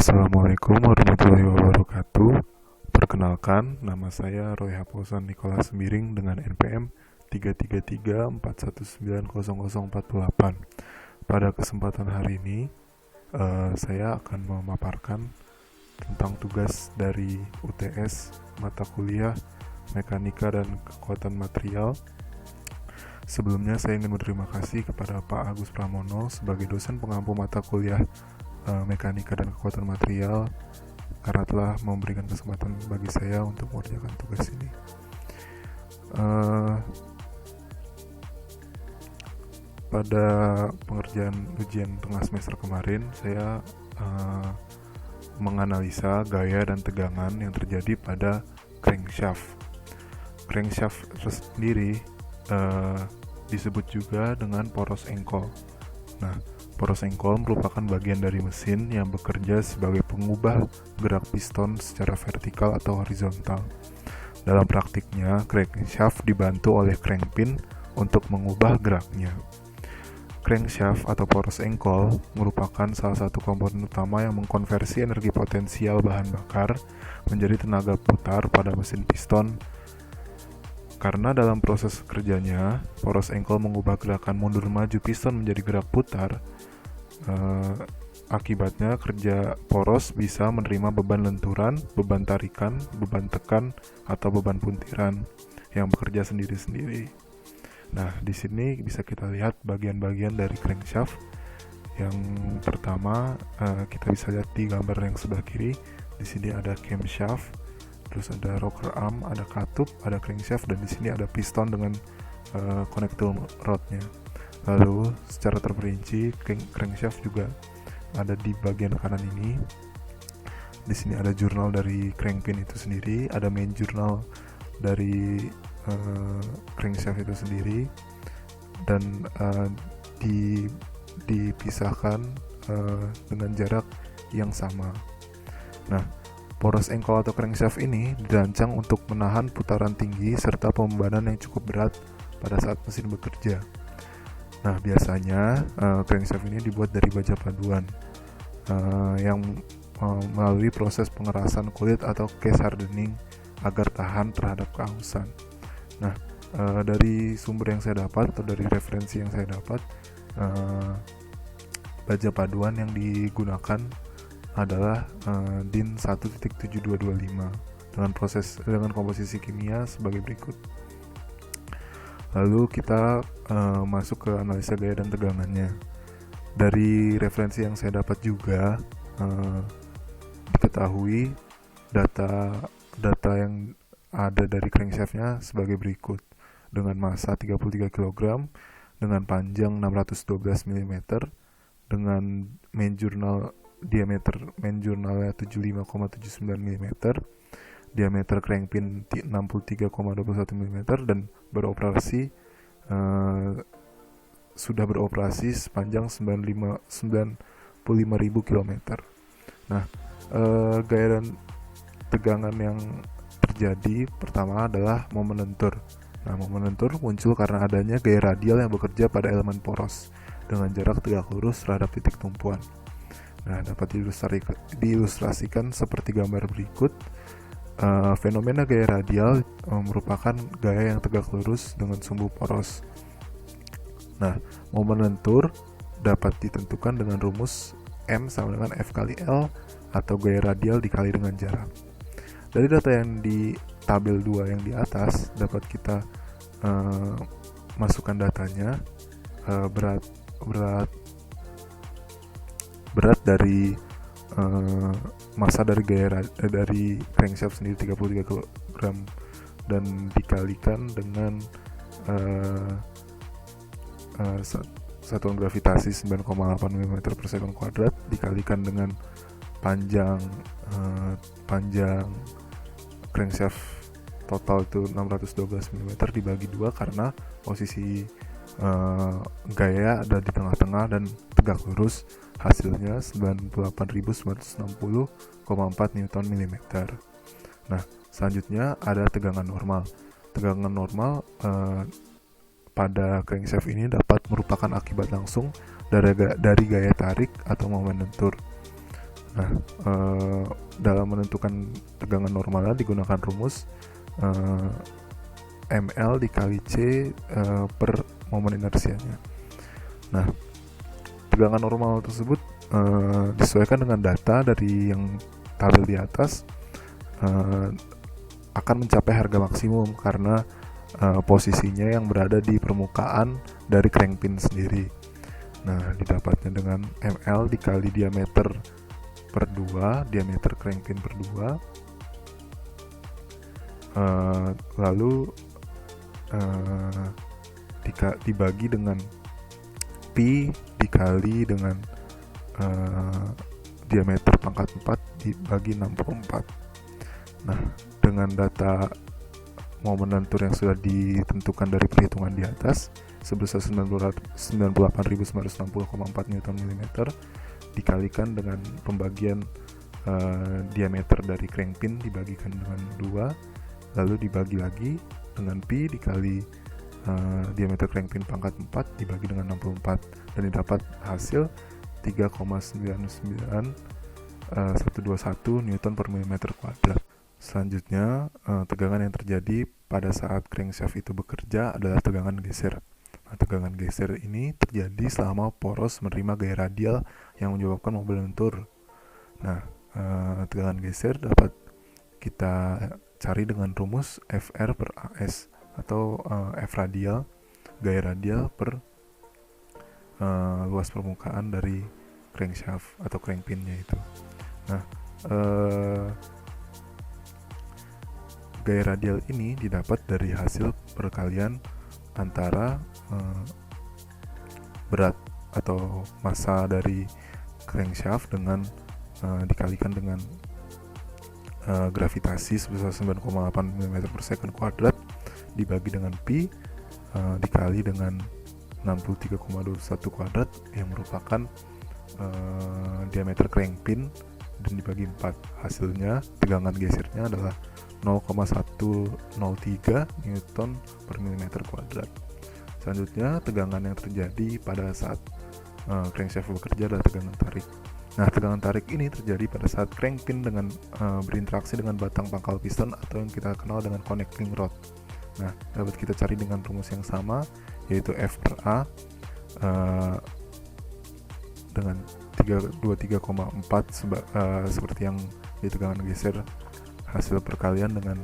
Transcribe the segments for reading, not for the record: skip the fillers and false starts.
Assalamualaikum warahmatullahi wabarakatuh. Perkenalkan, nama saya Roy Haposan Nikolas Sembiring dengan NPM 33341900048. Pada kesempatan hari ini, saya akan memaparkan tentang tugas dari UTS mata kuliah Mekanika dan Kekuatan Material. Sebelumnya saya ingin berterima kasih kepada Pak Agus Pramono sebagai dosen pengampu mata kuliah Mekanika dan Kekuatan Material karena telah memberikan kesempatan bagi saya untuk mengerjakan tugas ini. Pada pengerjaan ujian tengah semester kemarin, saya menganalisa gaya dan tegangan yang terjadi pada crankshaft. Crankshaft sendiri disebut juga dengan poros engkol. Nah, poros engkol merupakan bagian dari mesin yang bekerja sebagai pengubah gerak piston secara vertikal atau horizontal. Dalam praktiknya, crankshaft dibantu oleh crankpin untuk mengubah geraknya. Crankshaft atau poros engkol merupakan salah satu komponen utama yang mengkonversi energi potensial bahan bakar menjadi tenaga putar pada mesin piston. Karena dalam proses kerjanya, poros engkol mengubah gerakan mundur maju piston menjadi gerak putar. Akibatnya kerja poros bisa menerima beban lenturan, beban tarikan, beban tekan, atau beban puntiran yang bekerja sendiri-sendiri. Nah, di sini bisa kita lihat bagian-bagian dari crankshaft. Yang pertama, kita bisa lihat di gambar yang sebelah kiri. Di sini ada camshaft, terus ada rocker arm, ada katup, ada crankshaft, dan di sini ada piston dengan konektor rodnya. Lalu secara terperinci, crankshaft juga ada di bagian kanan ini. Di sini ada jurnal dari crankpin itu sendiri, ada main jurnal dari crankshaft itu sendiri, dan dipisahkan dengan jarak yang sama. Nah, poros engkol atau crankshaft ini dirancang untuk menahan putaran tinggi serta pembebanan yang cukup berat pada saat mesin bekerja. Nah, biasanya crankshaft ini dibuat dari baja paduan yang melalui proses pengerasan kulit atau case hardening agar tahan terhadap kehausan. Nah, dari sumber yang saya dapat atau dari referensi yang saya dapat, baja paduan yang digunakan adalah DIN 1.7225 dengan komposisi kimia sebagai berikut. Lalu kita masuk ke analisa gaya dan tegangannya. Dari referensi yang saya dapat juga diketahui data yang ada dari crankshaftnya sebagai berikut. Dengan massa 33 kg, dengan panjang 612 mm, dengan main jurnalnya 75,79 mm, diameter crankpin 63,21 mm, dan sudah beroperasi sepanjang 95.000 km. Nah, gaya dan tegangan yang terjadi pertama adalah momen lentur. Nah, momen lentur muncul karena adanya gaya radial yang bekerja pada elemen poros dengan jarak tegak lurus terhadap titik tumpuan. Nah, dapat diilustrasikan seperti gambar berikut. Fenomena gaya radial merupakan gaya yang tegak lurus dengan sumbu poros. Nah, momen lentur dapat ditentukan dengan rumus M sama dengan F kali L atau gaya radial dikali dengan jarak. Dari data yang di tabel 2 yang di atas dapat kita masukkan datanya. Berat dari massa dari dari crankshaft sendiri 33 kg dan dikalikan dengan satuan gravitasi 9,8 mm per sekon kuadrat dikalikan dengan panjang crankshaft total itu 612 mm dibagi 2 karena posisi gaya ada di tengah-tengah dan tegak lurus, hasilnya 98.960,4 Nm. Nah, selanjutnya ada tegangan normal. Tegangan normal pada crankshaft ini dapat merupakan akibat langsung dari gaya tarik atau momen lentur. Nah, dalam menentukan tegangan normalnya digunakan rumus ml dikali c per momen inersianya. Nah, tegangan normal tersebut disesuaikan dengan data dari yang tabel di atas, akan mencapai harga maksimum karena posisinya yang berada di permukaan dari crankpin sendiri. Nah, didapatnya dengan ml dikali diameter per 2, diameter crankpin per 2, lalu dibagi dengan pi dikali dengan diameter pangkat 4 dibagi 64. Nah, dengan data momen lentur yang sudah ditentukan dari perhitungan di atas sebesar 98.960,4 Newton mm dikalikan dengan pembagian diameter dari crankpin dibagikan dengan 2, lalu dibagi lagi dengan pi dikali diameter crankpin pangkat 4 dibagi dengan 64, dan didapat hasil 3,99121 Newton per milimeter kuadrat. Selanjutnya, tegangan yang terjadi pada saat crankshaft itu bekerja adalah tegangan geser. Nah, tegangan geser ini terjadi selama poros menerima gaya radial yang menyebabkan mobil lentur. Nah, tegangan geser dapat kita cari dengan rumus Fr per AS atau F radial, gaya radial per luas permukaan dari crankshaft atau crankpinnya itu. Nah, gaya radial ini didapat dari hasil perkalian antara berat atau massa dari crankshaft dengan dikalikan dengan gravitasi sebesar 9,8 mm per second kuadrat dibagi dengan pi dikali dengan 63,21 kuadrat yang merupakan diameter crankpin dan dibagi 4. Hasilnya tegangan gesernya adalah 0,103 Newton per milimeter kuadrat. Selanjutnya, tegangan yang terjadi pada saat crankshaft bekerja adalah tegangan tarik. Nah, tegangan tarik ini terjadi pada saat crankpin dengan berinteraksi dengan batang pangkal piston atau yang kita kenal dengan connecting rod. Nah, dapat kita cari dengan rumus yang sama, yaitu F per A dengan 23,4 seperti yang di tegangan geser, hasil perkalian dengan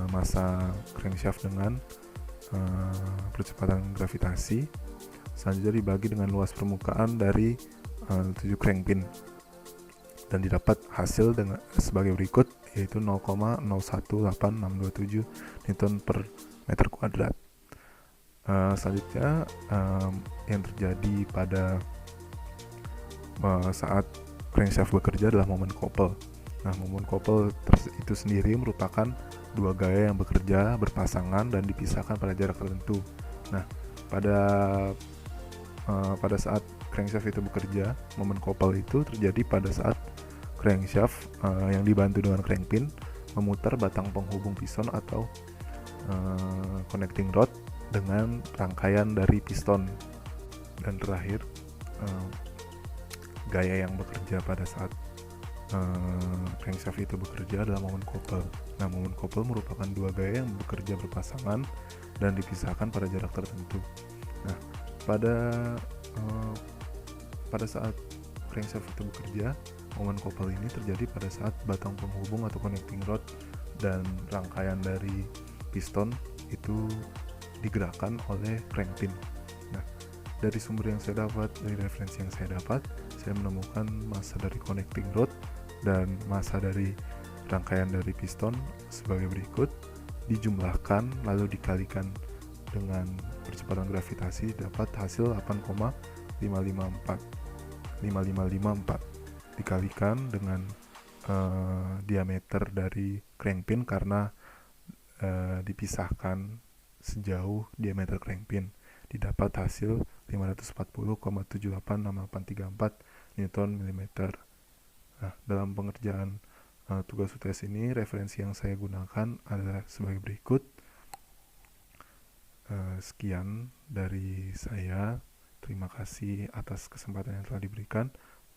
massa crankshaft dengan percepatan gravitasi. Selanjutnya dibagi dengan luas permukaan dari 7 crankpin dan didapat hasil dengan sebagai berikut, yaitu 0,018627 Newton per meter kuadrat. Selanjutnya yang terjadi pada saat crankshaft bekerja adalah momen couple. Nah, momen couple itu sendiri merupakan dua gaya yang bekerja berpasangan dan dipisahkan pada jarak tertentu. Nah, pada saat crankshaft itu bekerja, momen couple itu terjadi pada saat crankshaft yang dibantu dengan crankpin memutar batang penghubung piston atau connecting rod dengan rangkaian dari piston. Dan terakhir, gaya yang bekerja pada saat crankshaft itu bekerja adalah momen couple. Nah, momen couple merupakan dua gaya yang bekerja berpasangan dan dipisahkan pada jarak tertentu. Nah, pada saat crankshaft itu bekerja, momen couple ini terjadi pada saat batang penghubung atau connecting rod dan rangkaian dari piston itu digerakkan oleh crankpin. Nah, dari sumber yang saya dapat, dari referensi yang saya dapat, saya menemukan massa dari connecting rod dan massa dari rangkaian dari piston sebagai berikut, dijumlahkan lalu dikalikan dengan percepatan gravitasi dapat hasil 8,5554 dikalikan dengan diameter dari crankpin karena dipisahkan sejauh diameter crankpin, didapat hasil 540,786834 Newton mm. Nah, dalam pengerjaan tugas UTS ini, referensi yang saya gunakan adalah sebagai berikut. Sekian dari saya. Terima kasih atas kesempatan yang telah diberikan.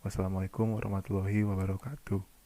Wassalamualaikum warahmatullahi wabarakatuh.